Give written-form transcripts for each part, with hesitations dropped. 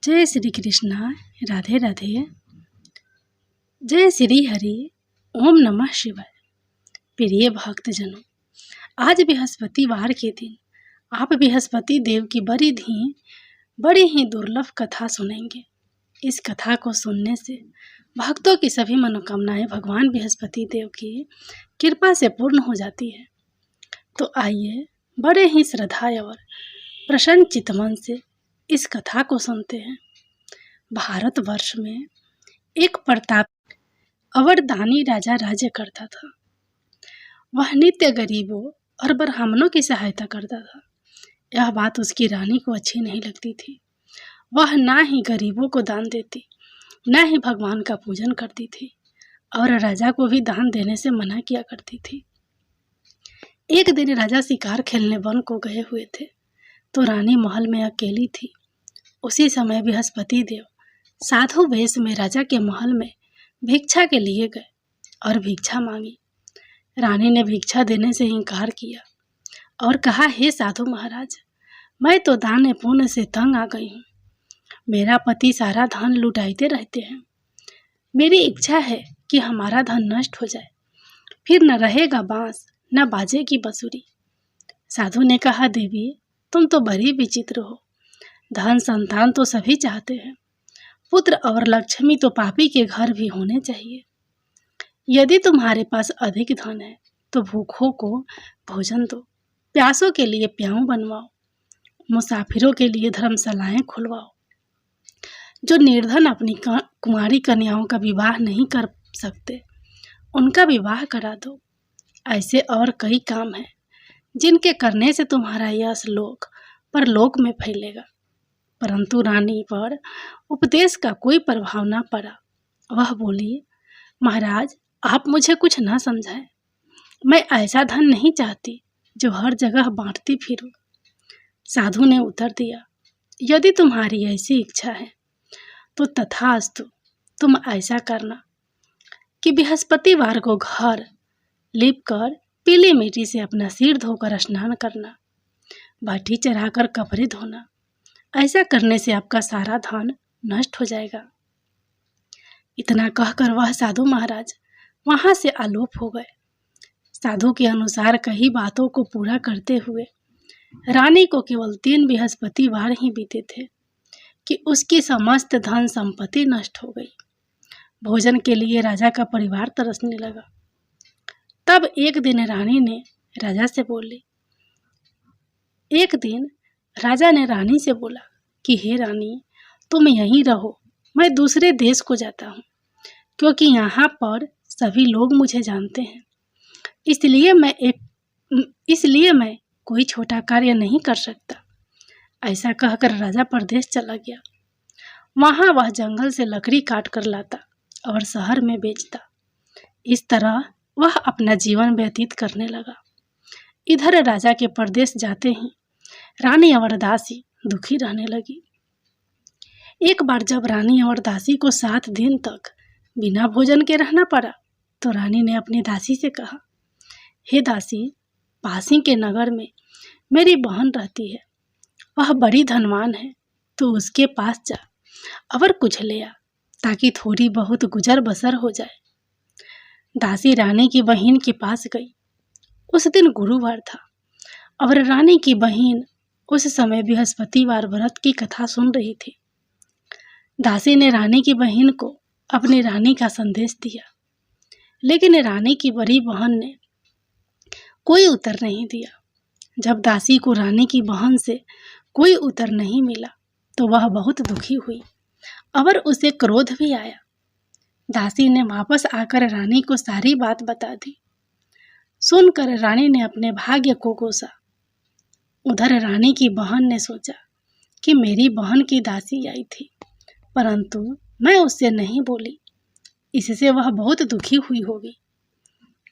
जय श्री कृष्णा। राधे राधे। जय श्री हरि। ओम नमः शिवाय। प्रिय भक्तजनों, आज बृहस्पतिवार के दिन आप बृहस्पति देव की बड़ी ही दुर्लभ कथा सुनेंगे। इस कथा को सुनने से भक्तों की सभी मनोकामनाएं भगवान बृहस्पति देव की कृपा से पूर्ण हो जाती है। तो आइए बड़े ही श्रद्धा और प्रसन्न चित्तमन से इस कथा को सुनते हैं। भारतवर्ष में एक प्रतापी अवरदानी राजा राज्य करता था। वह नित्य गरीबों और ब्राह्मणों की सहायता करता था। यह बात उसकी रानी को अच्छी नहीं लगती थी। वह ना ही गरीबों को दान देती, ना ही भगवान का पूजन करती थी और राजा को भी दान देने से मना किया करती थी। एक दिन राजा शिकार खेलने वन को गए हुए थे तो रानी महल में अकेली थी। उसी समय बृहस्पति देव साधु वेश में राजा के महल में भिक्षा के लिए गए और भिक्षा मांगी। रानी ने भिक्षा देने से इनकार किया और कहा, हे साधु महाराज, मैं तो दान पुण्य से तंग आ गई हूँ। मेरा पति सारा धन लुटाते रहते हैं। मेरी इच्छा है कि हमारा धन नष्ट हो जाए, फिर न रहेगा बांस न बाजे की बंसुरी। साधु ने कहा, देवी तुम तो बड़ी विचित्र हो। धन संतान तो सभी चाहते हैं, पुत्र और लक्ष्मी तो पापी के घर भी होने चाहिए। यदि तुम्हारे पास अधिक धन है तो भूखों को भोजन दो, प्यासों के लिए प्याऊ बनवाओ, मुसाफिरों के लिए धर्मशालाएं खुलवाओ। जो निर्धन अपनी कुंवारी कन्याओं का विवाह नहीं कर सकते उनका विवाह करा दो। ऐसे और कई काम हैं जिनके करने से तुम्हारा यश लोक परलोक में फैलेगा। परंतु रानी पर उपदेश का कोई प्रभाव न पड़ा। वह बोली, महाराज आप मुझे कुछ न समझाएं। मैं ऐसा धन नहीं चाहती जो हर जगह बांटती फिरूं। साधु ने उत्तर दिया, यदि तुम्हारी ऐसी इच्छा है तो तथास्तु। तुम ऐसा करना कि बृहस्पतिवार को घर लीपकर पीली मिट्टी से अपना सिर धोकर स्नान करना, बाटी चढ़ाकर कपड़े धोना। ऐसा करने से आपका सारा धन नष्ट हो जाएगा। इतना कहकर वह साधु महाराज वहां से आलोप हो गए। साधु के अनुसार कई बातों को पूरा करते हुए रानी को केवल 3 बृहस्पतिवार ही बीते थे कि उसकी समस्त धन संपत्ति नष्ट हो गई। भोजन के लिए राजा का परिवार तरसने लगा। तब एक दिन रानी ने राजा से बोली, एक दिन राजा ने रानी से बोला कि हे रानी, तुम यहीं रहो, मैं दूसरे देश को जाता हूँ, क्योंकि यहाँ पर सभी लोग मुझे जानते हैं। इसलिए मैं कोई छोटा कार्य नहीं कर सकता। ऐसा कहकर राजा परदेश चला गया। वहाँ वह जंगल से लकड़ी काट कर लाता और शहर में बेचता। इस तरह वह अपना जीवन व्यतीत करने लगा। इधर राजा के परदेश जाते ही रानी अवरदासी दुखी रहने लगी। एक बार जब रानी अवरदासी को 7 दिन तक बिना भोजन के रहना पड़ा तो रानी ने अपनी दासी से कहा, हे दासी, पासी के नगर में मेरी बहन रहती है। वह बड़ी धनवान है, तो उसके पास जा और कुछ ले आ, ताकि थोड़ी बहुत गुजर बसर हो जाए। दासी रानी की बहन के पास गई। उस दिन गुरुवार था और रानी की बहन उस समय बृहस्पतिवार व्रत की कथा सुन रही थी। दासी ने रानी की बहन को अपनी रानी का संदेश दिया, लेकिन रानी की बड़ी बहन ने कोई उत्तर नहीं दिया। जब दासी को रानी की बहन से कोई उत्तर नहीं मिला तो वह बहुत दुखी हुई और उसे क्रोध भी आया। दासी ने वापस आकर रानी को सारी बात बता दी। सुनकर रानी ने अपने भाग्य को कोसा। उधर रानी की बहन ने सोचा कि मेरी बहन की दासी आई थी, परंतु मैं उससे नहीं बोली, इससे वह बहुत दुखी हुई होगी।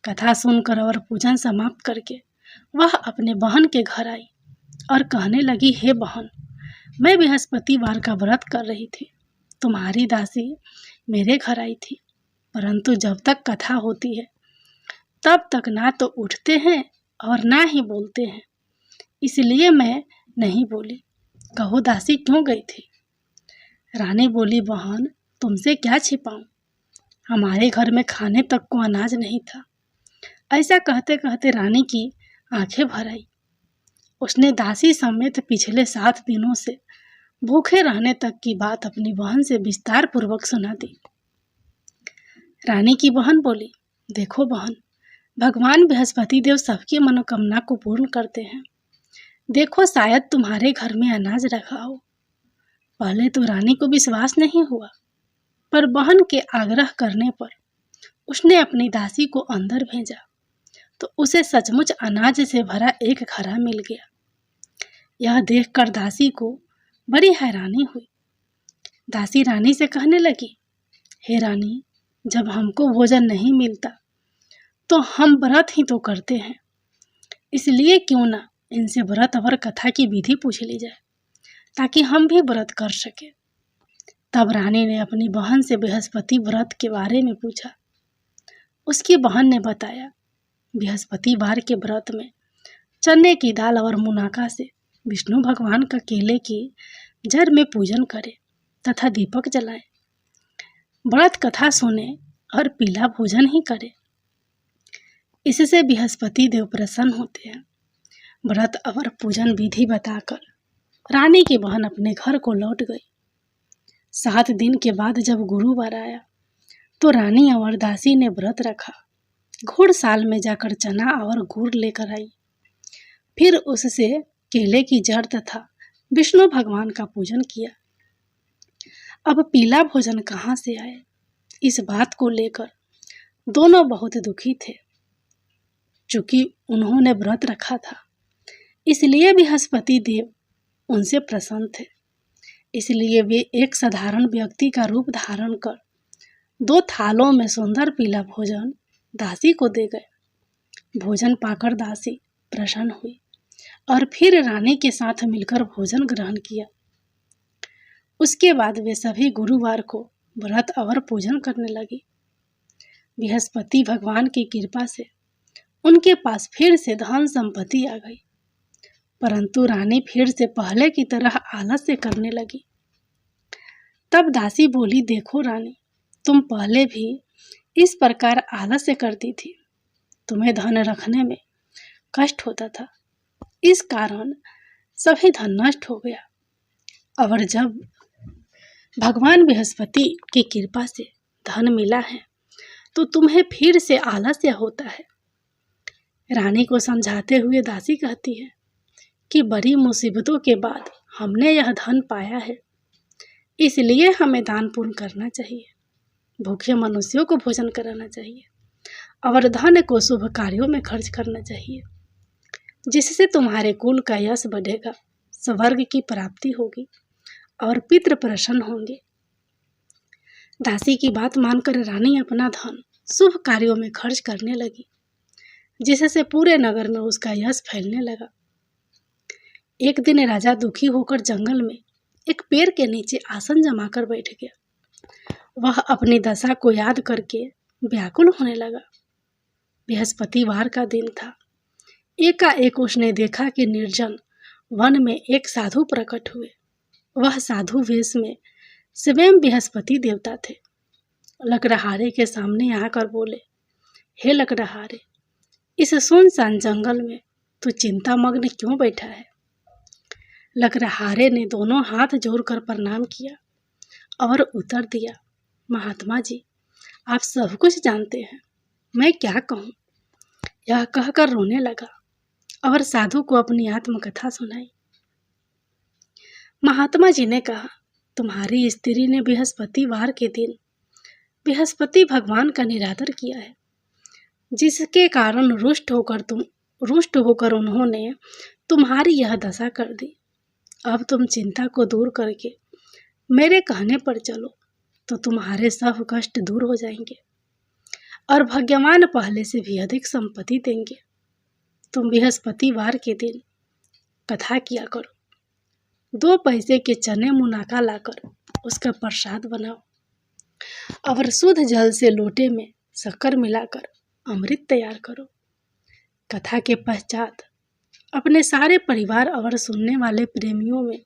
कथा सुनकर और पूजन समाप्त करके वह अपने बहन के घर आई और कहने लगी, हे बहन, मैं बृहस्पतिवार का व्रत कर रही थी। तुम्हारी दासी मेरे घर आई थी, परंतु जब तक कथा होती है तब तक ना तो उठते हैं और ना ही बोलते हैं, इसलिए मैं नहीं बोली। कहो दासी क्यों गई थी? रानी बोली, बहन तुमसे क्या छिपाऊं, हमारे घर में खाने तक को अनाज नहीं था। ऐसा कहते कहते रानी की आंखें भर आई। उसने दासी समेत पिछले 7 दिनों से भूखे रहने तक की बात अपनी बहन से विस्तार पूर्वक सुना दी। रानी की बहन बोली, देखो बहन, भगवान बृहस्पति देव सबकी मनोकामना को पूर्ण करते हैं। देखो शायद तुम्हारे घर में अनाज रखा हो। पहले तो रानी को विश्वास नहीं हुआ, पर बहन के आग्रह करने पर उसने अपनी दासी को अंदर भेजा तो उसे सचमुच अनाज से भरा एक घड़ा मिल गया। यह देखकर दासी को बड़ी हैरानी हुई। दासी रानी से कहने लगी, हे रानी, जब हमको भोजन नहीं मिलता तो हम व्रत ही तो करते हैं, इसलिए क्यों ना इनसे व्रत और कथा की विधि पूछ ली जाए ताकि हम भी व्रत कर सके। तब रानी ने अपनी बहन से बृहस्पति व्रत के बारे में पूछा। उसकी बहन ने बताया, बृहस्पतिवार के व्रत में चने की दाल और मुनाका से विष्णु भगवान का केले की जड़ में पूजन करें तथा दीपक जलाएं, व्रत कथा सुने और पीला भोजन ही करें। इससे बृहस्पति देव प्रसन्न होते हैं। व्रत और पूजन विधि बताकर रानी की बहन अपने घर को लौट गई। 7 दिन के बाद जब गुरुवार आया तो रानी और दासी ने व्रत रखा। घुड़साल में जाकर चना और गुड़ लेकर आई। फिर उससे केले की जड़ तथा विष्णु भगवान का पूजन किया। अब पीला भोजन कहाँ से आए, इस बात को लेकर दोनों बहुत दुखी थे। चूंकि उन्होंने व्रत रखा था, इसलिए बृहस्पति देव उनसे प्रसन्न थे। इसलिए वे एक साधारण व्यक्ति का रूप धारण कर 2 थालों में सुंदर पीला भोजन दासी को दे गए। भोजन पाकर दासी प्रसन्न हुई और फिर रानी के साथ मिलकर भोजन ग्रहण किया। उसके बाद वे सभी गुरुवार को व्रत और पूजन करने लगी। बृहस्पति भगवान की कृपा से उनके पास फिर से धन संपत्ति आ गई, परंतु रानी फिर से पहले की तरह आलस्य करने लगी। तब दासी बोली, देखो रानी, तुम पहले भी इस प्रकार आलस्य करती थी। तुम्हें धन रखने में कष्ट होता था, इस कारण सभी धन नष्ट हो गया। और जब भगवान बृहस्पति की कृपा से धन मिला है तो तुम्हें फिर से आलस्य होता है। रानी को समझाते हुए दासी कहती है कि बड़ी मुसीबतों के बाद हमने यह धन पाया है, इसलिए हमें दान पुण्य करना चाहिए, भूखे मनुष्यों को भोजन कराना चाहिए और धन को शुभ कार्यों में खर्च करना चाहिए, जिससे तुम्हारे कुल का यश बढ़ेगा, स्वर्ग की प्राप्ति होगी और पितृ प्रसन्न होंगे। दासी की बात मानकर रानी अपना धन शुभ कार्यों में खर्च करने लगी, जिससे पूरे नगर में उसका यश फैलने लगा। एक दिन राजा दुखी होकर जंगल में एक पेड़ के नीचे आसन जमाकर बैठ गया। वह अपनी दशा को याद करके व्याकुल होने लगा। बृहस्पतिवार का दिन था। एकाएक उसने देखा कि निर्जन वन में एक साधु प्रकट हुए। वह साधु वेश में स्वयं बृहस्पति देवता थे। लकड़हारे के सामने आकर बोले, हे लकड़हारे, इस सुनसान जंगल में तू चिंतामग्न क्यों बैठा है? लकड़हारे ने दोनों हाथ जोड़कर प्रणाम किया और उत्तर दिया, महात्मा जी, आप सब कुछ जानते हैं, मैं क्या कहूँ? यह कहकर रोने लगा और साधु को अपनी आत्मकथा सुनाई। महात्मा जी ने कहा, तुम्हारी स्त्री ने बृहस्पतिवार के दिन बृहस्पति भगवान का निरादर किया है, जिसके कारण रुष्ट होकर उन्होंने तुम्हारी यह दशा कर दी। अब तुम चिंता को दूर करके मेरे कहने पर चलो तो तुम्हारे सब कष्ट दूर हो जाएंगे और भगवान पहले से भी अधिक संपत्ति देंगे। तुम बृहस्पतिवार के दिन कथा किया करो, 2 पैसे के चने मुनाका लाकर उसका प्रसाद बनाओ और शुद्ध जल से लोटे में शक्कर मिलाकर अमृत तैयार करो। कथा के पश्चात अपने सारे परिवार और सुनने वाले प्रेमियों में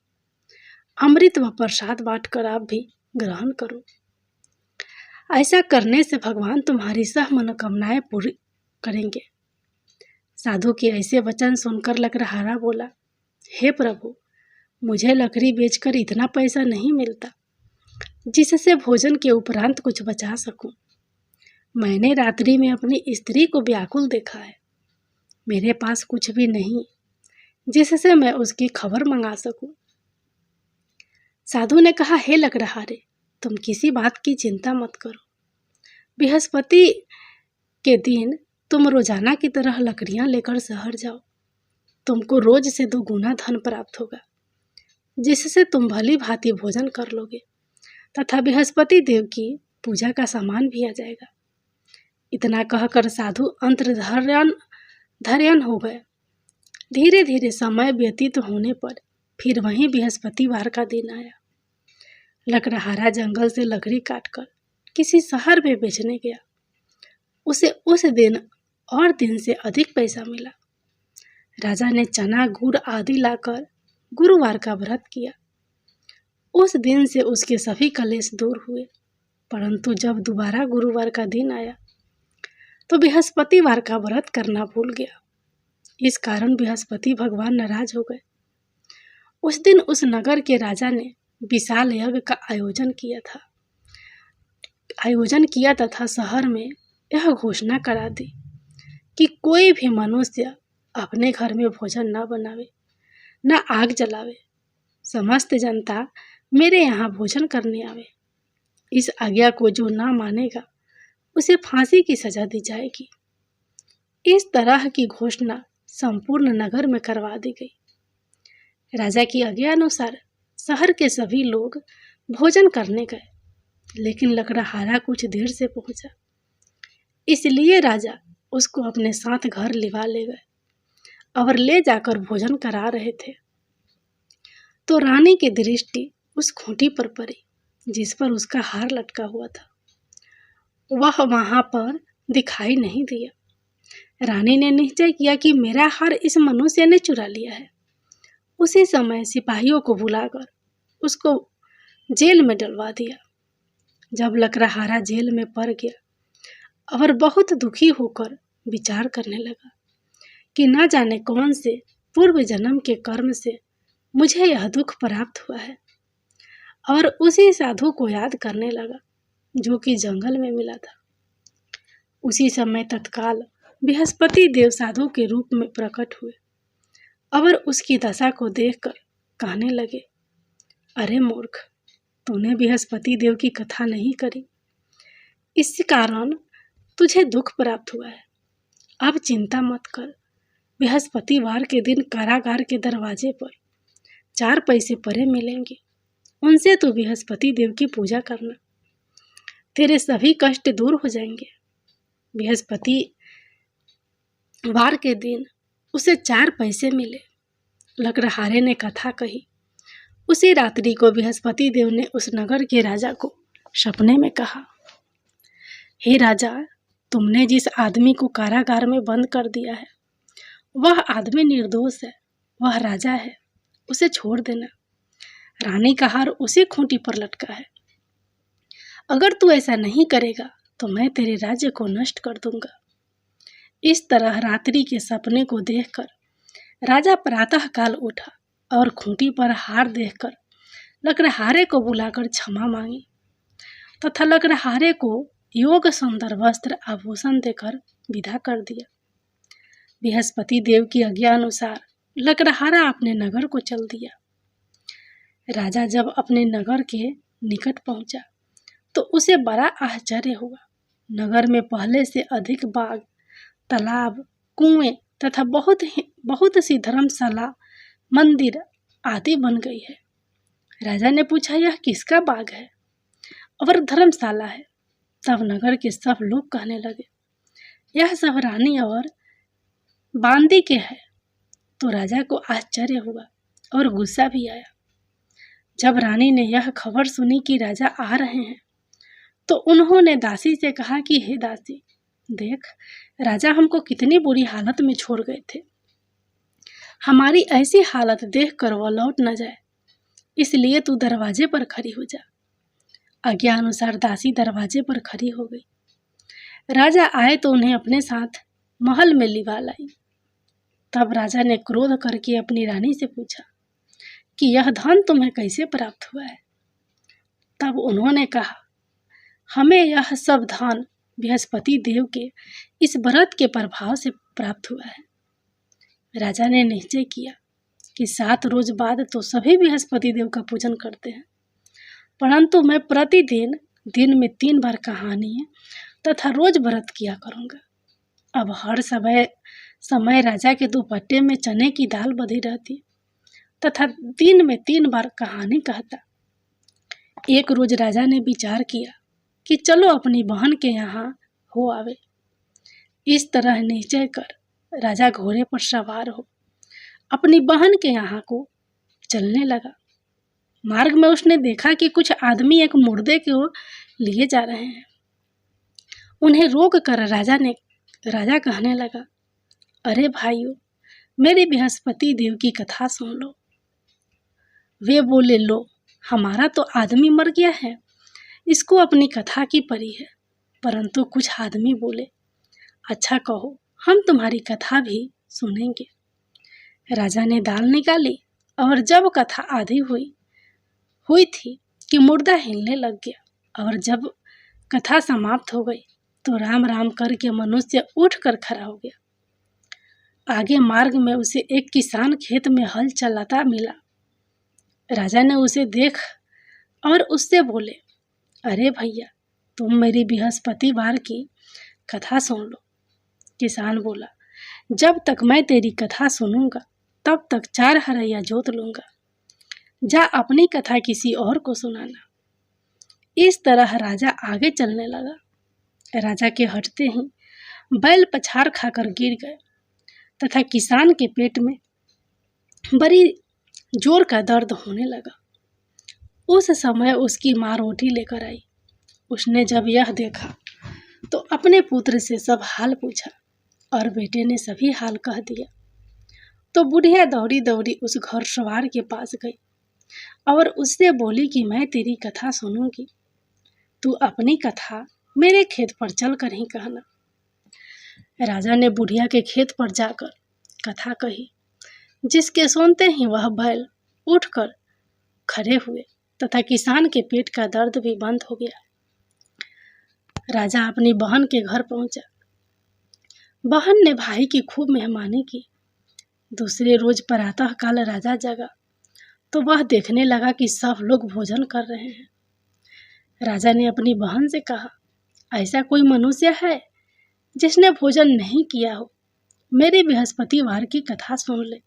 अमृत व प्रसाद बांटकर आप भी ग्रहण करो। ऐसा करने से भगवान तुम्हारी सब मनोकामनाएं पूरी करेंगे। साधु के ऐसे वचन सुनकर लकड़हारा बोला, हे प्रभु, मुझे लकड़ी बेचकर इतना पैसा नहीं मिलता जिससे भोजन के उपरांत कुछ बचा सकूं। मैंने रात्रि में अपनी स्त्री को व्याकुल देखा है। मेरे पास कुछ भी नहीं जिससे मैं उसकी खबर मंगा सकूं। साधु ने कहा, हे लकड़हारे, तुम किसी बात की चिंता मत करो। बृहस्पति के दिन तुम रोजाना की तरह लकड़ियां लेकर शहर जाओ। तुमको रोज से 2 गुना धन प्राप्त होगा, जिससे तुम भली भांति भोजन कर लोगे तथा बृहस्पति देव की पूजा का सामान भी आ जाएगा। इतना कहकर साधु अंतर्धान हो गए। धीरे धीरे समय व्यतीत होने पर फिर वहीं बृहस्पतिवार का दिन आया। लकड़हारा जंगल से लकड़ी काटकर किसी शहर में बेचने गया। उसे उस दिन और दिन से अधिक पैसा मिला। राजा ने चना गुड़ आदि लाकर गुरुवार का व्रत किया। उस दिन से उसके सभी कलेश दूर हुए। परंतु जब दोबारा गुरुवार का दिन आया तो बृहस्पतिवार का व्रत करना भूल गया। इस कारण बृहस्पति भगवान नाराज हो गए। उस दिन उस नगर के राजा ने विशाल यज्ञ का आयोजन किया तथा शहर में यह घोषणा करा दी कि कोई भी मनुष्य अपने घर में भोजन न बनावे, न आग जलावे। समस्त जनता मेरे यहाँ भोजन करने आवे। इस आज्ञा को जो ना मानेगा उसे फांसी की सजा दी जाएगी। इस तरह की घोषणा संपूर्ण नगर में करवा दी गई। राजा की आज्ञा अनुसार शहर के सभी लोग भोजन करने गए, लेकिन लकड़हारा कुछ देर से पहुंचा। इसलिए राजा उसको अपने साथ घर लिवा ले गए और ले जाकर भोजन करा रहे थे तो रानी की दृष्टि उस खूंटी पर पड़ी जिस पर उसका हार लटका हुआ था। वह वहां पर दिखाई नहीं दिया। रानी ने निश्चय किया कि मेरा हार इस मनुष्य ने चुरा लिया है। उसी समय सिपाहियों को बुलाकर उसको जेल में डलवा दिया। जब लकड़हारा जेल में पड़ गया और बहुत दुखी होकर विचार करने लगा कि न जाने कौन से पूर्व जन्म के कर्म से मुझे यह दुख प्राप्त हुआ है, और उसी साधु को याद करने लगा जो कि जंगल में मिला था। उसी समय तत्काल बृहस्पति देव साधु के रूप में प्रकट हुए और उसकी दशा को देखकर कहने लगे, अरे मूर्ख, तूने बृहस्पति देव की कथा नहीं करी, इस कारण तुझे दुख प्राप्त हुआ है। अब चिंता मत कर। बृहस्पतिवार के दिन कारागार के दरवाजे पर 4 पैसे परे मिलेंगे, उनसे तो बृहस्पति देव की पूजा करना, तेरे सभी कष्ट दूर हो जाएंगे। बृहस्पतिवार के दिन उसे 4 पैसे मिले। लकड़हारे ने कथा कही। उसी रात्रि को बृहस्पति देव ने उस नगर के राजा को सपने में कहा, हे राजा, तुमने जिस आदमी को कारागार में बंद कर दिया है वह आदमी निर्दोष है, वह राजा है, उसे छोड़ देना। रानी का हार उसी खूंटी पर लटका है। अगर तू ऐसा नहीं करेगा तो मैं तेरे राज्य को नष्ट कर दूंगा। इस तरह रात्रि के सपने को देखकर राजा प्रातः काल उठा और खूंटी पर हार देखकर लकड़हारे को बुलाकर क्षमा मांगी तथा लकड़हारे को योग सुंदर वस्त्र आभूषण देकर विदा कर दिया। बृहस्पति देव की आज्ञा अनुसार लकड़हारा अपने नगर को चल दिया। राजा जब अपने नगर के निकट पहुंचा तो उसे बड़ा आश्चर्य हुआ। नगर में पहले से अधिक बाग, तालाब, कुएं तथा बहुत सी धर्मशाला, मंदिर आदि बन गई है। राजा ने पूछा, यह किसका बाग है और धर्मशाला है? तब नगर के सब लोग कहने लगे, यह सब रानी और बांदी के है। तो राजा को आश्चर्य हुआ और गुस्सा भी आया। जब रानी ने यह खबर सुनी कि राजा आ रहे हैं तो उन्होंने दासी से कहा कि हे दासी, देख, राजा हमको कितनी बुरी हालत में छोड़ गए थे। हमारी ऐसी हालत देखकर वह लौट न जाए। इसलिए तू दरवाजे पर खड़ी हो जा। आज्ञा अनुसार दासी दरवाजे पर खड़ी हो गई। राजा आए तो उन्हें अपने साथ महल में लिवा लाई। तब राजा ने क्रोध करके अपनी रानी से पूछा कि यह धन तुम्हें कैसे प्राप्त हुआ है। तब उन्होंने कहा, हमें यह सब धन बृहस्पति देव के इस व्रत के प्रभाव से प्राप्त हुआ है। राजा ने निश्चय किया कि 7 रोज बाद तो सभी बृहस्पति देव का पूजन करते हैं, परंतु मैं प्रतिदिन दिन में 3 बार कहानी तथा रोज व्रत किया करूँगा। अब हर समय राजा के दुपट्टे में चने की दाल बधी रहती तथा दिन में 3 बार कहानी कहता। एक रोज राजा ने विचार किया कि चलो अपनी बहन के यहाँ हो आवे। इस तरह निश्चय कर राजा घोड़े पर सवार हो अपनी बहन के यहाँ को चलने लगा। मार्ग में उसने देखा कि कुछ आदमी एक मुर्दे को लिए जा रहे हैं। उन्हें रोक कर राजा कहने लगा, अरे भाइयों, मेरे बृहस्पति देव की कथा सुन लो। वे बोले, लो, हमारा तो आदमी मर गया है, इसको अपनी कथा की परी है। परंतु कुछ आदमी बोले, अच्छा कहो, हम तुम्हारी कथा भी सुनेंगे। राजा ने दाल निकाली और जब कथा आधी हुई थी कि मुर्दा हिलने लग गया, और जब कथा समाप्त हो गई तो राम राम करके मनुष्य उठकर खड़ा हो गया। आगे मार्ग में उसे एक किसान खेत में हल चलाता मिला। राजा ने उसे देख और उससे बोले, अरे भैया, तुम मेरी बृहस्पतिवार की कथा सुन लो। किसान बोला, जब तक मैं तेरी कथा सुनूंगा तब तक 4 हरैया जोत लूंगा। जा अपनी कथा किसी और को सुनाना। इस तरह राजा आगे चलने लगा। राजा के हटते ही बैल पछाड़ खाकर गिर गए तथा किसान के पेट में बड़ी जोर का दर्द होने लगा। उस समय उसकी माँ रोटी लेकर आई। उसने जब यह देखा तो अपने पुत्र से सब हाल पूछा और बेटे ने सभी हाल कह दिया। तो बुढ़िया दौड़ी दौड़ी उस घुड़सवार के पास गई और उससे बोली कि मैं तेरी कथा सुनूंगी, तू अपनी कथा मेरे खेत पर चलकर ही कहना। राजा ने बुढ़िया के खेत पर जाकर कथा कही, जिसके सुनते ही वह बैल उठकर खड़े हुए तथा किसान के पेट का दर्द भी बंद हो गया। राजा अपनी बहन के घर पहुंचा। बहन ने भाई की खूब मेहमानी की। दूसरे रोज प्रातः काल राजा जगा तो वह देखने लगा कि सब लोग भोजन कर रहे हैं। राजा ने अपनी बहन से कहा, ऐसा कोई मनुष्य है जिसने भोजन नहीं किया हो? मेरी बृहस्पतिवार की कथा सुन ले।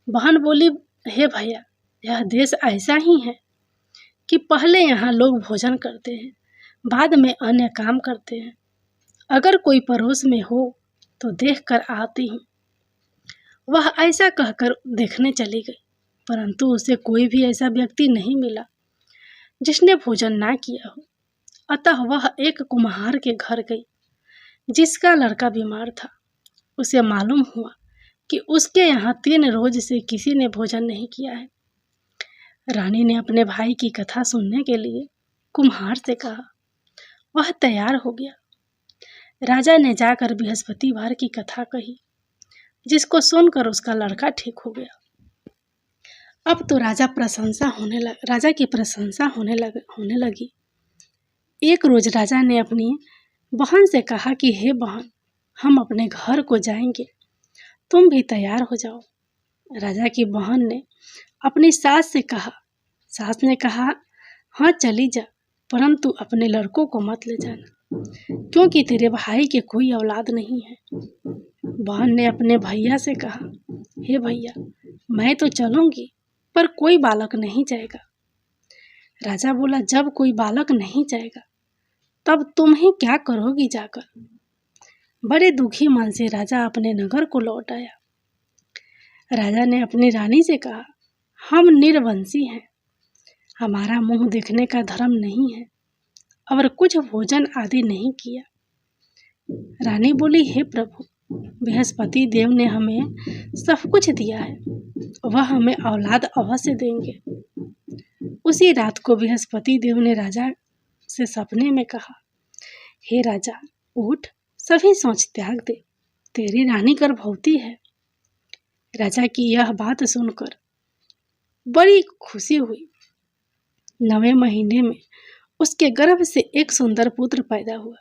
बहन बोली, हे भैया, यह देश ऐसा ही है कि पहले यहाँ लोग भोजन करते हैं, बाद में अन्य काम करते हैं। अगर कोई पड़ोस में हो तो देख कर आती हूँ। वह ऐसा कहकर देखने चली गई, परंतु उसे कोई भी ऐसा व्यक्ति नहीं मिला जिसने भोजन ना किया हो। अतः वह एक कुम्हार के घर गई जिसका लड़का बीमार था। उसे मालूम हुआ कि उसके यहाँ 3 रोज से किसी ने भोजन नहीं किया है। रानी ने अपने भाई की कथा सुनने के लिए कुम्हार से कहा। वह तैयार हो गया। राजा ने जाकर बृहस्पतिवार की कथा कही, जिसको सुनकर उसका लड़का ठीक हो गया। अब तो राजा की प्रशंसा होने लगी। एक रोज राजा ने अपनी बहन से कहा कि हे बहन, हम अपने घर को जाएंगे, तुम भी तैयार हो जाओ। राजा की बहन ने अपनी सास से कहा। सास ने कहा, हाँ चली जा, परंतु अपने लड़कों को मत ले जाना, क्योंकि तेरे भाई के कोई औलाद नहीं है। बहन ने अपने भैया से कहा, हे भैया, मैं तो चलूंगी, पर कोई बालक नहीं जाएगा। राजा बोला, जब कोई बालक नहीं जाएगा तब तुम ही क्या करोगी जाकर? बड़े दुखी मन से राजा अपने नगर को लौट आया। राजा ने अपनी रानी से कहा, हम निर्वंशी हैं, हमारा मुंह देखने का धर्म नहीं है और कुछ भोजन आदि नहीं किया। रानी बोली, हे प्रभु, बृहस्पति देव ने हमें सब कुछ दिया है, वह हमें औलाद अवश्य देंगे। उसी रात को बृहस्पति देव ने राजा से सपने में कहा, हे राजा, उठ, सभी सोच त्याग दे, तेरी रानी गर्भवती है। राजा की यह बात सुनकर बड़ी खुशी हुई। 9वें महीने में उसके गर्भ से एक सुंदर पुत्र पैदा हुआ।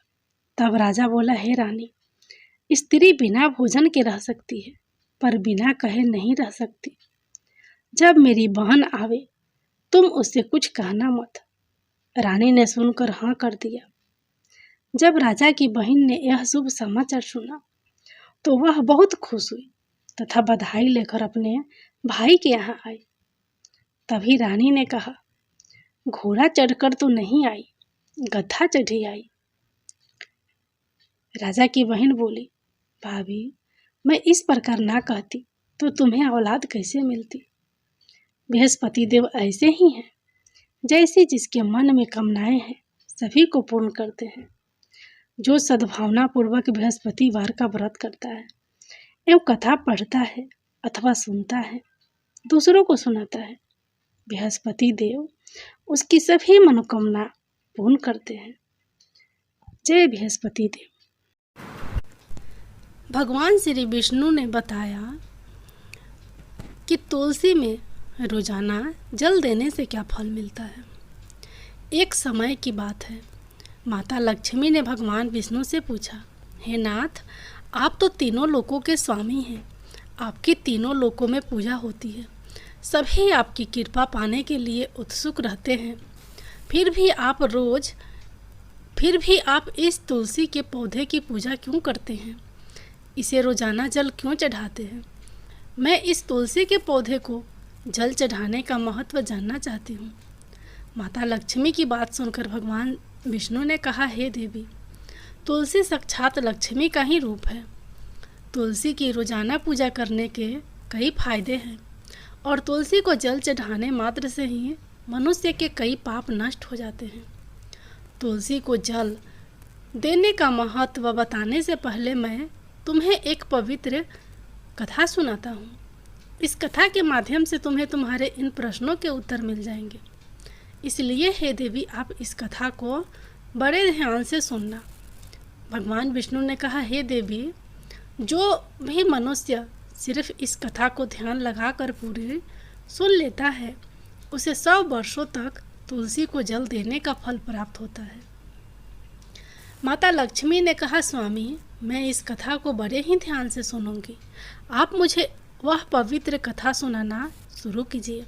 तब राजा बोला, हे रानी, स्त्री बिना भोजन के रह सकती है, पर बिना कहे नहीं रह सकती। जब मेरी बहन आवे तुम उससे कुछ कहना मत। रानी ने सुनकर हाँ कर दिया। जब राजा की बहन ने यह शुभ समाचार सुना तो वह बहुत खुश हुई तथा बधाई लेकर अपने भाई के यहाँ आई। तभी रानी ने कहा, घोड़ा चढ़कर तो नहीं आई, गधा चढ़ी आई। राजा की बहन बोली, भाभी, मैं इस प्रकार ना कहती तो तुम्हें औलाद कैसे मिलती। बृहस्पति देव ऐसे ही हैं, जैसे जिसके मन में कामनाएं हैं सभी को पूर्ण करते हैं। जो सद्भावना पूर्वक बृहस्पतिवार का व्रत करता है एवं कथा पढ़ता है अथवा सुनता है, दूसरों को सुनाता है, बृहस्पति देव उसकी सभी मनोकामना पूर्ण करते हैं। जय बृहस्पति देव। भगवान श्री विष्णु ने बताया कि तुलसी में रोजाना जल देने से क्या फल मिलता है। एक समय की बात है, माता लक्ष्मी ने भगवान विष्णु से पूछा, हे नाथ, आप तो तीनों लोकों के स्वामी हैं, आपकी तीनों लोकों में पूजा होती है, सभी आपकी कृपा पाने के लिए उत्सुक रहते हैं, फिर भी आप इस तुलसी के पौधे की पूजा क्यों करते हैं, इसे रोजाना जल क्यों चढ़ाते हैं। मैं इस तुलसी के पौधे को जल चढ़ाने का महत्व जानना चाहती हूँ। माता लक्ष्मी की बात सुनकर भगवान विष्णु ने कहा, हे देवी, तुलसी साक्षात लक्ष्मी का ही रूप है। तुलसी की रोजाना पूजा करने के कई फायदे हैं और तुलसी को जल चढ़ाने मात्र से ही मनुष्य के कई पाप नष्ट हो जाते हैं। तुलसी को जल देने का महत्व बताने से पहले मैं तुम्हें एक पवित्र कथा सुनाता हूँ। इस कथा के माध्यम से तुम्हें तुम्हारे इन प्रश्नों के उत्तर मिल जाएंगे। इसलिए हे देवी, आप इस कथा को बड़े ध्यान से सुनना। भगवान विष्णु ने कहा, हे देवी, जो भी मनुष्य सिर्फ इस कथा को ध्यान लगाकर पूरी सुन लेता है उसे 100 वर्षों तक तुलसी को जल देने का फल प्राप्त होता है। माता लक्ष्मी ने कहा, स्वामी, मैं इस कथा को बड़े ही ध्यान से सुनूंगी, आप मुझे वह पवित्र कथा सुनाना शुरू कीजिए।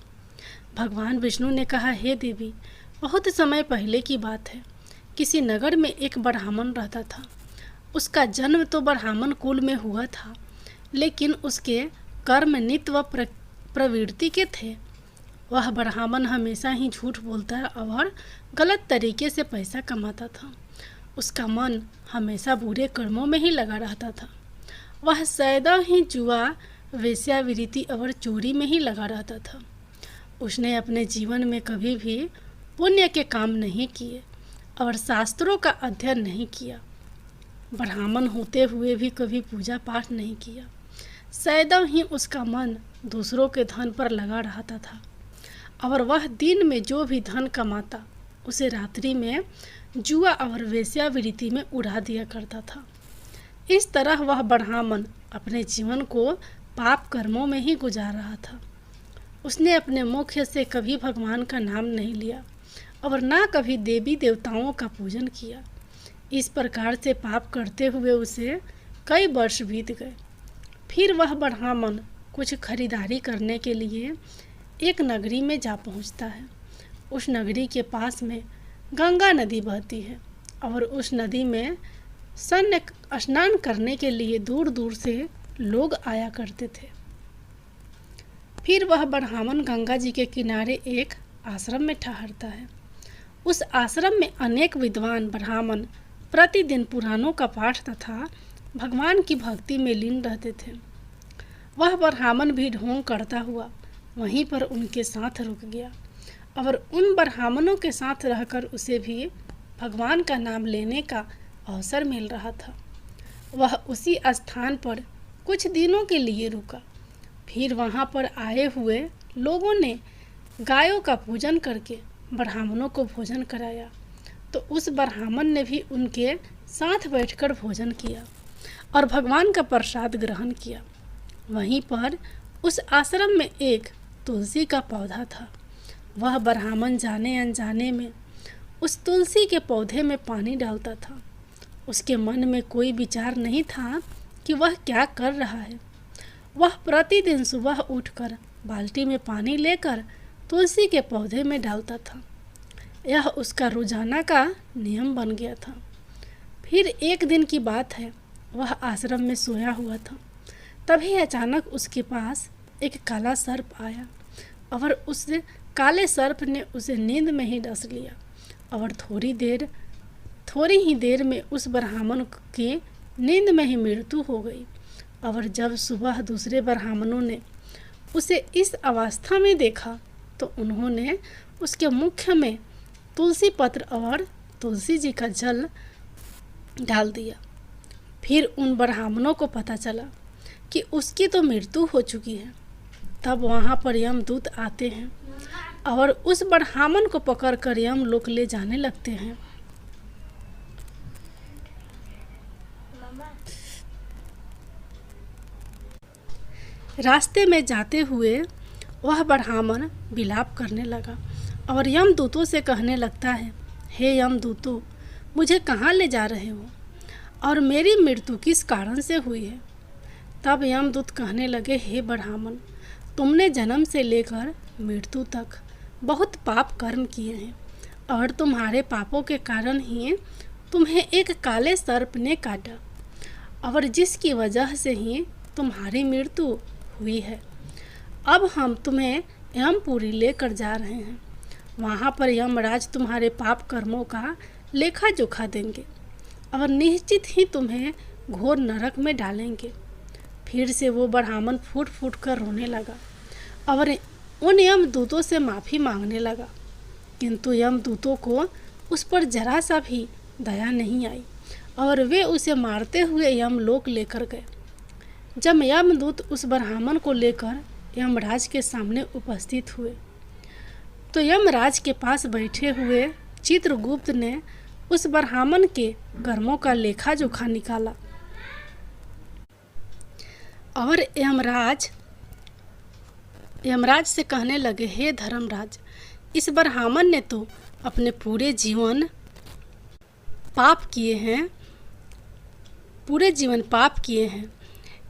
भगवान विष्णु ने कहा, हे देवी, बहुत समय पहले की बात है, किसी नगर में एक ब्राह्मण रहता था। उसका जन्म तो ब्राह्मण कुल में हुआ था, लेकिन उसके कर्म नित्य व प्रवृत्ति के थे। वह ब्राह्मण हमेशा ही झूठ बोलता और गलत तरीके से पैसा कमाता था। उसका मन हमेशा बुरे कर्मों में ही लगा रहता था। वह सदा ही जुआ, वेश्यावृत्ति और चोरी में ही लगा रहता था। उसने अपने जीवन में कभी भी पुण्य के काम नहीं किए और शास्त्रों का अध्ययन नहीं किया। ब्राह्मण होते हुए भी कभी पूजा पाठ नहीं किया। सदा ही उसका मन दूसरों के धन पर लगा रहता था और वह दिन में जो भी धन कमाता उसे रात्रि में जुआ और वेश्यावृत्ति में उड़ा दिया करता था। इस तरह वह ब्राह्मण अपने जीवन को पाप कर्मों में ही गुजार रहा था। उसने अपने मुख से कभी भगवान का नाम नहीं लिया और ना कभी देवी देवताओं का पूजन किया। इस प्रकार से पाप करते हुए उसे कई वर्ष बीत गए। फिर वह ब्राह्मण कुछ खरीदारी करने के लिए एक नगरी में जा पहुंचता है। उस नगरी के पास में गंगा नदी बहती है और उस नदी में स्नान करने के लिए दूर दूर से लोग आया करते थे। फिर वह ब्राह्मण गंगा जी के किनारे एक आश्रम में ठहरता है। उस आश्रम में अनेक विद्वान ब्राह्मण प्रतिदिन पुराणों का पाठ तथा भगवान की भक्ति में लीन रहते थे। वह ब्राह्मण भी ढोंग करता हुआ वहीं पर उनके साथ रुक गया और उन ब्राह्मणों के साथ रहकर उसे भी भगवान का नाम लेने का अवसर मिल रहा था। वह उसी स्थान पर कुछ दिनों के लिए रुका। फिर वहाँ पर आए हुए लोगों ने गायों का पूजन करके ब्राह्मणों को भोजन कराया, तो उस ब्राह्मण ने भी उनके साथ बैठकर भोजन किया और भगवान का प्रसाद ग्रहण किया। वहीं पर उस आश्रम में एक तुलसी का पौधा था। वह ब्राह्मण जाने अनजाने में उस तुलसी के पौधे में पानी डालता था। उसके मन में कोई विचार नहीं था कि वह क्या कर रहा है। वह प्रतिदिन सुबह उठकर बाल्टी में पानी लेकर तुलसी के पौधे में डालता था। यह उसका रोजाना का नियम बन गया था। फिर एक दिन की बात है, वह आश्रम में सोया हुआ था। तभी अचानक उसके पास एक काला सर्प आया और उस काले सर्प ने उसे नींद में ही डस लिया और थोड़ी ही देर में उस ब्राह्मण के नींद में ही मृत्यु हो गई। और जब सुबह दूसरे ब्राह्मणों ने उसे इस अवस्था में देखा तो उन्होंने उसके मुख में तुलसी पत्र और तुलसी जी का जल डाल दिया। फिर उन ब्राह्मणों को पता चला कि उसकी तो मृत्यु हो चुकी है। तब वहाँ पर यमदूत आते हैं और उस ब्राह्मण को पकड़कर यमलोक ले जाने लगते हैं। रास्ते में जाते हुए वह ब्राह्मण विलाप करने लगा और यमदूतों से कहने लगता है, हे यमदूतों, मुझे कहाँ ले जा रहे हो और मेरी मृत्यु किस कारण से हुई है। तब यमदूत कहने लगे, हे ब्राह्मण, तुमने जन्म से लेकर मृत्यु तक बहुत पाप कर्म किए हैं और तुम्हारे पापों के कारण ही तुम्हें एक काले सर्प ने काटा और जिसकी वजह से ही तुम्हारी मृत्यु हुई है। अब हम तुम्हें यमपुरी लेकर जा रहे हैं। वहाँ पर यमराज तुम्हारे पाप कर्मों का लेखा जोखा देंगे और निश्चित ही तुम्हें घोर नरक में डालेंगे। फिर से वो ब्राह्मण फूट फूट कर रोने लगा और उन यमदूतों से माफ़ी मांगने लगा, किंतु यमदूतों को उस पर जरा सा भी दया नहीं आई और वे उसे मारते हुए यमलोक लेकर गए। जब यमदूत उस ब्राह्मण को लेकर यमराज के सामने उपस्थित हुए तो यमराज के पास बैठे हुए चित्रगुप्त ने उस ब्राह्मण के कर्मों का लेखा जोखा निकाला और यमराज से कहने लगे, हे धर्मराज, इस ब्राह्मण ने तो अपने पूरे जीवन पाप किए हैं।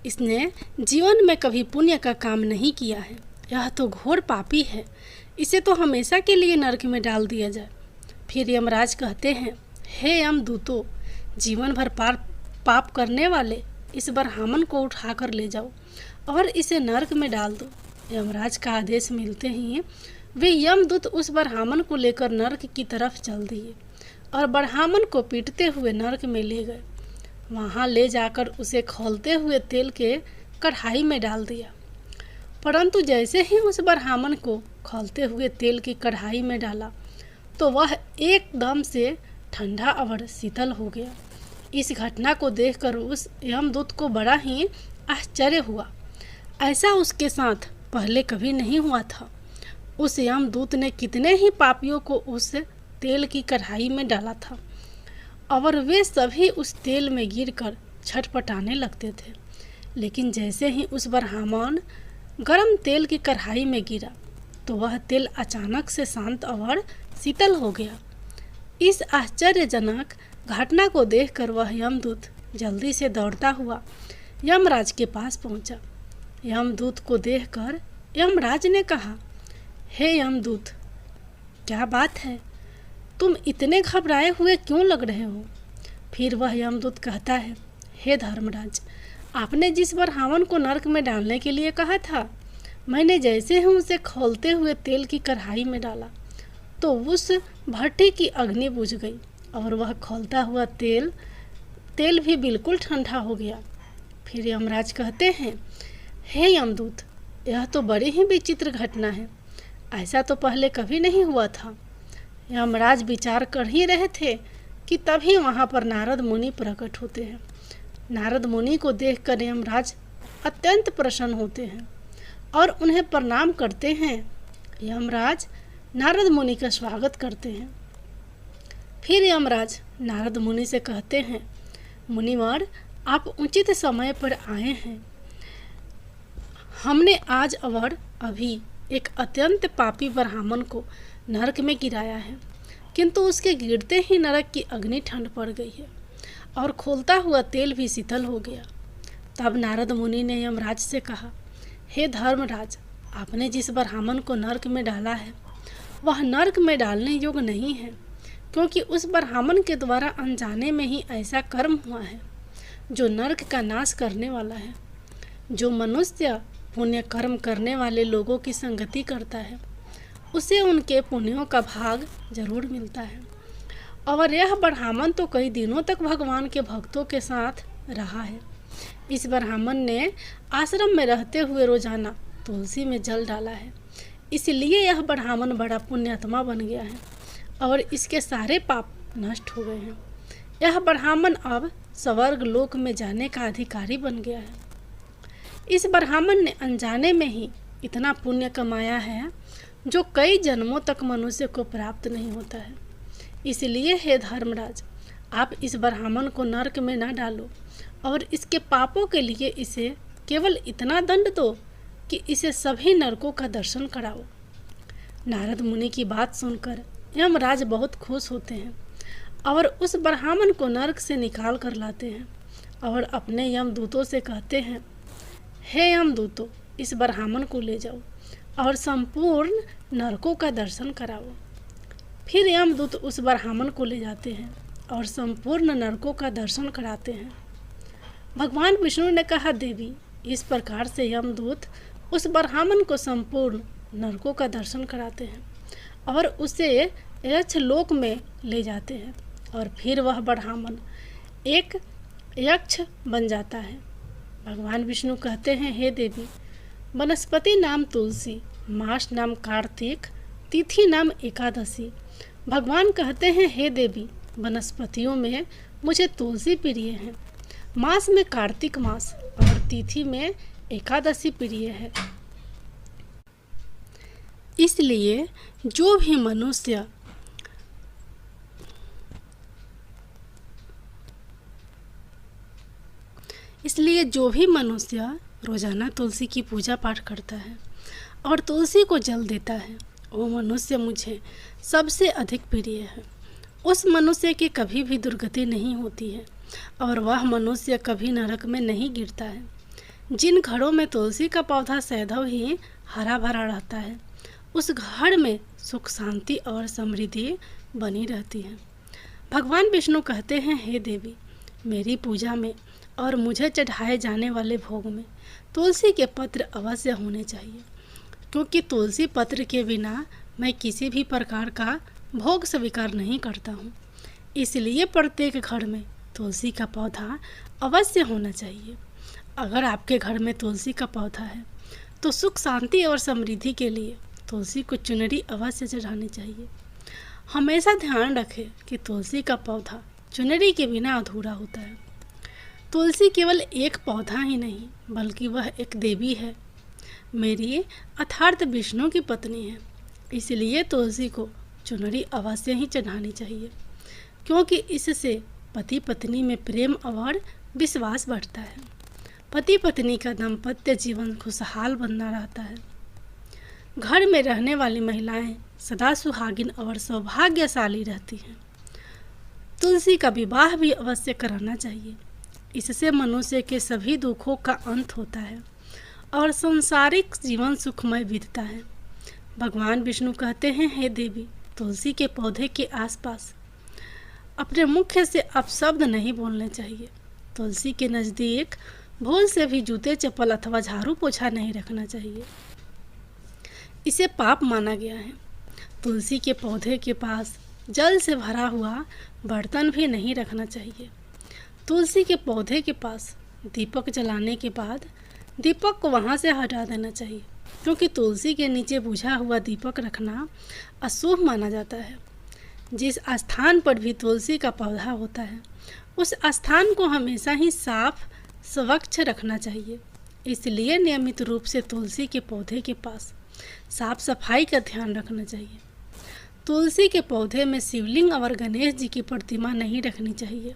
इसने जीवन में कभी पुण्य का काम नहीं किया है। यह तो घोर पापी है। इसे तो हमेशा के लिए नरक में डाल दिया जाए। फिर यमराज कहते हैं, हे यमदूतों, जीवन भर पाप करने वाले इस ब्राह्मण को उठाकर ले जाओ और इसे नरक में डाल दो। यमराज का आदेश मिलते ही वे यमदूत उस ब्राह्मण को लेकर नरक की तरफ चल दिए और ब्राह्मण को पीटते हुए नरक में ले गए। वहाँ ले जाकर उसे खौलते हुए तेल के कढ़ाई में डाल दिया। परंतु जैसे ही उस ब्राह्मण को खौलते हुए तेल की कढ़ाई में डाला तो वह एकदम से ठंडा और शीतल हो गया। इस घटना को देखकर उस यमदूत को बड़ा ही आश्चर्य हुआ। ऐसा उसके साथ पहले कभी नहीं हुआ था। उस यमदूत ने कितने ही पापियों को उस तेल की कढ़ाई में डाला था और वे सभी उस तेल में गिरकर छटपटाने लगते थे। लेकिन जैसे ही उस ब्राह्मण गरम तेल की कढ़ाई में गिरा तो वह तेल अचानक से शांत और शीतल हो गया। इस आश्चर्यजनक घटना को देखकर वह यमदूत जल्दी से दौड़ता हुआ यमराज के पास पहुंचा। यमदूत को देखकर यमराज ने कहा, हे यमदूत, क्या बात है, तुम इतने घबराए हुए क्यों लग रहे हो। फिर वह यमदूत कहता है, हे धर्मराज, आपने जिस ब्राह्मण को नरक में डालने के लिए कहा था, मैंने जैसे ही उसे खौलते हुए तेल की कढ़ाई में डाला तो उस भट्टी की अग्नि बुझ गई और वह खौलता हुआ तेल भी बिल्कुल ठंडा हो गया। फिर यमराज कहते हैं, हे यमदूत, यह तो बड़ी ही विचित्र घटना है। ऐसा तो पहले कभी नहीं हुआ था। यमराज विचार कर ही रहे थे कि तभी वहाँ पर नारद मुनि प्रकट होते हैं नारद मुनि को देखकर यमराज अत्यंत प्रसन्न होते हैं और उन्हें प्रणाम करते हैं। यमराज नारद मुनि का स्वागत करते हैं। फिर यमराज नारद मुनि से कहते हैं, मुनिवर, आप उचित समय पर आए हैं। हमने आज और अभी एक अत्यंत पापी ब्राह्मण को नरक में गिराया है, किंतु उसके गिरते ही नरक की अग्नि ठंड पड़ गई है और खोलता हुआ तेल भी शीतल हो गया। तब नारद मुनि ने यमराज से कहा, हे धर्मराज, आपने जिस ब्राह्मण को नरक में डाला है वह नरक में डालने योग्य नहीं है, क्योंकि उस ब्राह्मण के द्वारा अनजाने में ही ऐसा कर्म हुआ है जो नरक का नाश करने वाला है। जो मनुष्य पुण्य कर्म करने वाले लोगों की संगति करता है उसे उनके पुण्यों का भाग जरूर मिलता है। और यह ब्राह्मण तो कई दिनों तक भगवान के भक्तों के साथ रहा है। इस ब्राह्मण ने आश्रम में रहते हुए रोजाना तुलसी में जल डाला है, इसलिए यह ब्राह्मण बड़ा पुण्यात्मा बन गया है और इसके सारे पाप नष्ट हो गए हैं। यह ब्राह्मण अब स्वर्ग लोक में जाने का अधिकारी बन गया है। इस ब्राह्मण ने अनजाने में ही इतना पुण्य कमाया है जो कई जन्मों तक मनुष्य को प्राप्त नहीं होता है। इसलिए हे धर्मराज, आप इस ब्राह्मण को नरक में न डालो और इसके पापों के लिए इसे केवल इतना दंड दो कि इसे सभी नरकों का दर्शन कराओ। नारद मुनि की बात सुनकर यमराज बहुत खुश होते हैं और उस ब्राह्मण को नरक से निकाल कर लाते हैं और अपने यमदूतों से कहते हैं, हे यमदूतों, इस ब्राह्मण को ले जाओ और संपूर्ण नरकों का दर्शन कराओ। फिर यमदूत उस ब्राह्मण को ले जाते हैं और संपूर्ण नरकों का दर्शन कराते हैं। भगवान विष्णु ने कहा, देवी, इस प्रकार से यमदूत उस ब्राह्मण को संपूर्ण नरकों का दर्शन कराते हैं और उसे यक्ष लोक में ले जाते हैं और फिर वह ब्राह्मण एक यक्ष बन जाता है। भगवान विष्णु कहते हैं, हे देवी, वनस्पति नाम तुलसी, मास नाम कार्तिक, तिथि नाम एकादशी। भगवान कहते हैं, हे देवी, वनस्पतियों में मुझे तुलसी प्रिय है, मास में कार्तिक मास और तिथि में एकादशी प्रिय है। इसलिए जो भी मनुष्य रोजाना तुलसी की पूजा पाठ करता है और तुलसी को जल देता है, वो मनुष्य मुझे सबसे अधिक प्रिय है। उस मनुष्य की कभी भी दुर्गति नहीं होती है और वह मनुष्य कभी नरक में नहीं गिरता है। जिन घरों में तुलसी का पौधा सदैव ही हरा भरा रहता है, उस घर में सुख शांति और समृद्धि बनी रहती है। भगवान विष्णु कहते हैं, हे देवी, मेरी पूजा में और मुझे चढ़ाए जाने वाले भोग में तुलसी के पत्र अवश्य होने चाहिए, क्योंकि तुलसी पत्र के बिना मैं किसी भी प्रकार का भोग स्वीकार नहीं करता हूँ। इसलिए प्रत्येक घर में तुलसी का पौधा अवश्य होना चाहिए। अगर आपके घर में तुलसी का पौधा है तो सुख शांति और समृद्धि के लिए तुलसी को चुनरी अवश्य चढ़ानी चाहिए। हमेशा ध्यान रखें कि तुलसी का पौधा चुनरी के बिना अधूरा होता है। तुलसी केवल एक पौधा ही नहीं, बल्कि वह एक देवी है, मेरी अर्थात विष्णु की पत्नी है। इसलिए तुलसी को चुनरी अवश्य ही चढ़ानी चाहिए, क्योंकि इससे पति पत्नी में प्रेम और विश्वास बढ़ता है। पति पत्नी का दाम्पत्य जीवन खुशहाल बना रहता है। घर में रहने वाली महिलाएं सदा सुहागिन और सौभाग्यशाली रहती हैं। तुलसी का विवाह भी अवश्य कराना चाहिए। इससे मनुष्य के सभी दुखों का अंत होता है और सांसारिक जीवन सुखमय बीतता है। भगवान विष्णु कहते हैं, हे देवी, तुलसी के पौधे के आसपास अपने मुख से अपशब्द नहीं बोलने चाहिए। तुलसी के नज़दीक भूल से भी जूते चप्पल अथवा झाड़ू पोछा नहीं रखना चाहिए, इसे पाप माना गया है। तुलसी के पौधे के पास जल से भरा हुआ बर्तन भी नहीं रखना चाहिए। तुलसी के पौधे के पास दीपक जलाने के बाद दीपक को वहाँ से हटा देना चाहिए, क्योंकि तुलसी के नीचे बुझा हुआ दीपक रखना अशुभ माना जाता है। जिस स्थान पर भी तुलसी का पौधा होता है उस स्थान को हमेशा ही साफ स्वच्छ रखना चाहिए। इसलिए नियमित रूप से तुलसी के पौधे के पास साफ सफाई का ध्यान रखना चाहिए। तुलसी के पौधे में शिवलिंग और गणेश जी की प्रतिमा नहीं रखनी चाहिए।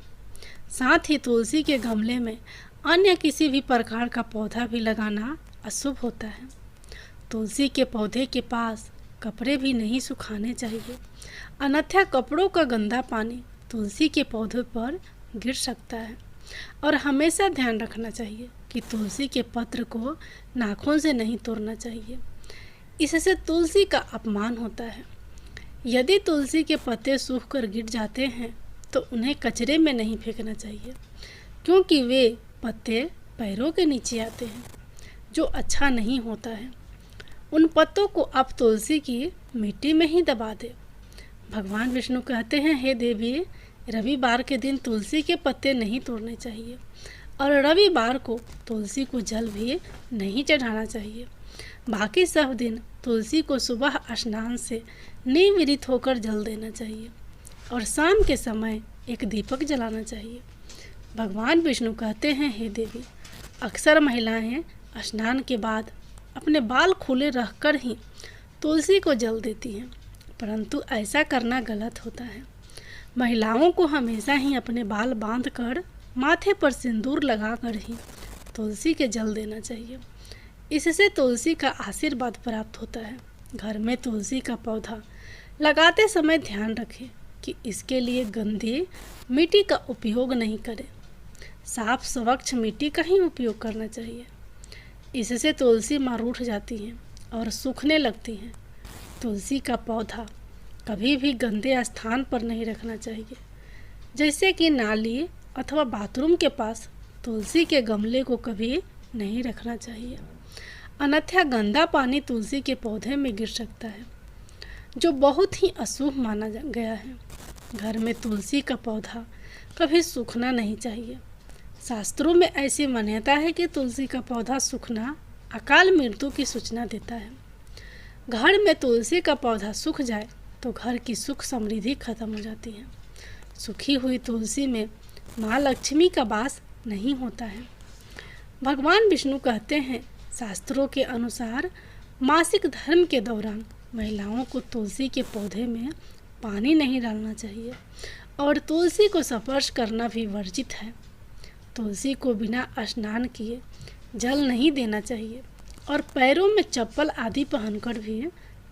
साथ ही तुलसी के गमले में अन्य किसी भी प्रकार का पौधा भी लगाना अशुभ होता है। तुलसी के पौधे के पास कपड़े भी नहीं सुखाने चाहिए, अन्यथा कपड़ों का गंदा पानी तुलसी के पौधे पर गिर सकता है। और हमेशा ध्यान रखना चाहिए कि तुलसी के पत्र को नाखून से नहीं तोड़ना चाहिए, इससे तुलसी का अपमान होता है। यदि तुलसी के पत्ते सूख कर गिर जाते हैं तो उन्हें कचरे में नहीं फेंकना चाहिए, क्योंकि वे पत्ते पैरों के नीचे आते हैं, जो अच्छा नहीं होता है। उन पत्तों को आप तुलसी की मिट्टी में ही दबा दें। भगवान विष्णु कहते हैं, हे देवी, रविवार के दिन तुलसी के पत्ते नहीं तोड़ने चाहिए और रविवार को तुलसी को जल भी नहीं चढ़ाना चाहिए। बाकी सब दिन तुलसी को सुबह स्नान से निवृत्त होकर जल देना चाहिए और शाम के समय एक दीपक जलाना चाहिए। भगवान विष्णु कहते हैं, हे देवी, अक्सर महिलाएं स्नान के बाद अपने बाल खुले रखकर ही तुलसी को जल देती हैं, परंतु ऐसा करना गलत होता है। महिलाओं को हमेशा ही अपने बाल बांधकर माथे पर सिंदूर लगाकर ही तुलसी के जल देना चाहिए। इससे तुलसी का आशीर्वाद प्राप्त होता है। घर में तुलसी का पौधा लगाते समय ध्यान रखें कि इसके लिए गंदी मिट्टी का उपयोग नहीं करें। साफ स्वच्छ मिट्टी का ही उपयोग करना चाहिए। इससे तुलसी माँ रूठ जाती हैं और सूखने लगती हैं। तुलसी का पौधा कभी भी गंदे स्थान पर नहीं रखना चाहिए, जैसे कि नाली अथवा बाथरूम के पास तुलसी के गमले को कभी नहीं रखना चाहिए, अन्यथा गंदा पानी तुलसी के पौधे में गिर सकता है, जो बहुत ही अशुभ माना गया है। घर में तुलसी का पौधा कभी सूखना नहीं चाहिए। शास्त्रों में ऐसी मान्यता है कि तुलसी का पौधा सूखना अकाल मृत्यु की सूचना देता है। घर में तुलसी का पौधा सूख जाए तो घर की सुख समृद्धि खत्म हो जाती है। सूखी हुई तुलसी में माँ लक्ष्मी का वास नहीं होता है। भगवान विष्णु कहते हैं, शास्त्रों के अनुसार मासिक धर्म के दौरान महिलाओं को तुलसी के पौधे में पानी नहीं डालना चाहिए और तुलसी को स्पर्श करना भी वर्जित है। तुलसी को बिना स्नान किए जल नहीं देना चाहिए और पैरों में चप्पल आदि पहनकर भी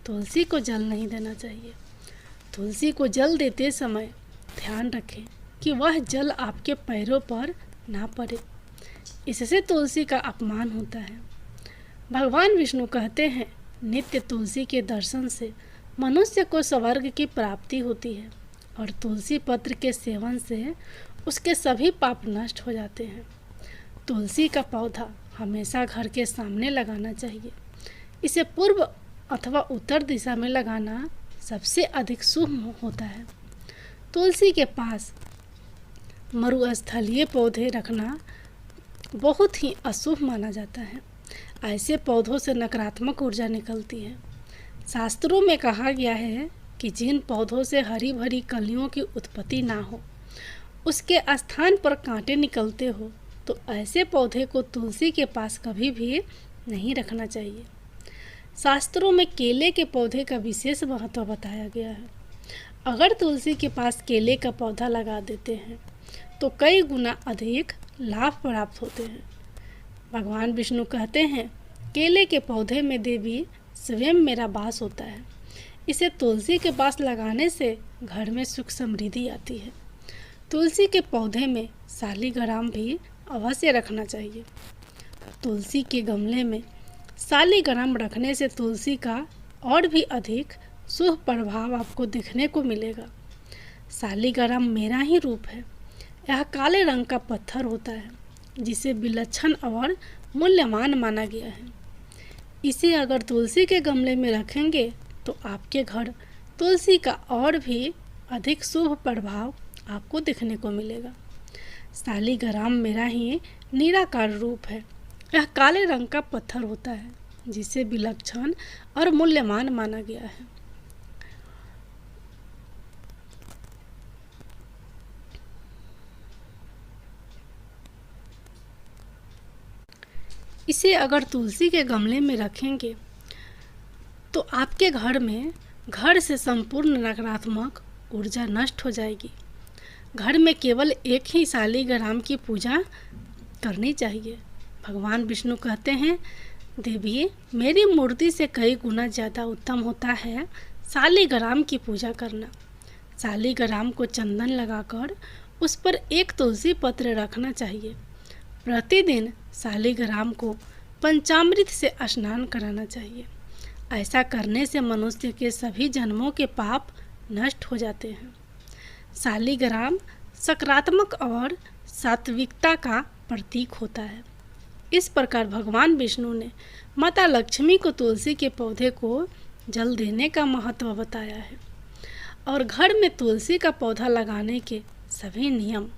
तुलसी को जल नहीं देना चाहिए। तुलसी को जल देते समय ध्यान रखें कि वह जल आपके पैरों पर ना पड़े, इससे तुलसी का अपमान होता है। भगवान विष्णु कहते हैं, नित्य तुलसी के दर्शन से मनुष्य को स्वर्ग की प्राप्ति होती है और तुलसी पत्र के सेवन से उसके सभी पाप नष्ट हो जाते हैं। तुलसी का पौधा हमेशा घर के सामने लगाना चाहिए। इसे पूर्व अथवा उत्तर दिशा में लगाना सबसे अधिक शुभ होता है। तुलसी के पास मरुस्थलीय पौधे रखना बहुत ही अशुभ माना जाता है। ऐसे पौधों से नकारात्मक ऊर्जा निकलती है। शास्त्रों में कहा गया है कि जिन पौधों से हरी भरी कलियों की उत्पत्ति ना हो, उसके स्थान पर कांटे निकलते हो, तो ऐसे पौधे को तुलसी के पास कभी भी नहीं रखना चाहिए। शास्त्रों में केले के पौधे का विशेष महत्व बताया गया है। अगर तुलसी के पास केले का पौधा लगा देते हैं तो कई गुना अधिक लाभ प्राप्त होते हैं। भगवान विष्णु कहते हैं, केले के पौधे में देवी स्वयं मेरा वास होता है। इसे तुलसी के पास लगाने से घर में सुख समृद्धि आती है। तुलसी के पौधे में शालिग्राम भी अवश्य रखना चाहिए। तुलसी के गमले में शालिग्राम रखने से तुलसी का और भी अधिक शुभ प्रभाव आपको देखने को मिलेगा। शालिग्राम मेरा ही रूप है। यह काले रंग का पत्थर होता है, जिसे विलक्षण और मूल्यवान माना गया है। इसे अगर तुलसी के गमले में रखेंगे तो आपके घर तुलसी का और भी अधिक शुभ प्रभाव आपको देखने को मिलेगा। शालिग्राम मेरा ही निराकार रूप है। यह काले रंग का पत्थर होता है, जिसे विलक्षण और मूल्यवान माना गया है। इसे अगर तुलसी के गमले में रखेंगे तो आपके घर से संपूर्ण नकारात्मक ऊर्जा नष्ट हो जाएगी। घर में केवल एक ही शालिग्राम की पूजा करनी चाहिए। भगवान विष्णु कहते हैं, देवी मेरी मूर्ति से कई गुना ज़्यादा उत्तम होता है शालिग्राम की पूजा करना। शालिग्राम को चंदन लगाकर उस पर एक तुलसी पत्र रखना चाहिए। प्रतिदिन शालिग्राम को पंचामृत से स्नान कराना चाहिए। ऐसा करने से मनुष्य के सभी जन्मों के पाप नष्ट हो जाते हैं। शालिग्राम सकारात्मक और सात्विकता का प्रतीक होता है। इस प्रकार भगवान विष्णु ने माता लक्ष्मी को तुलसी के पौधे को जल देने का महत्व बताया है और घर में तुलसी का पौधा लगाने के सभी नियम।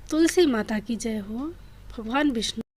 तुलसी माता की जय हो। भगवान विष्णु।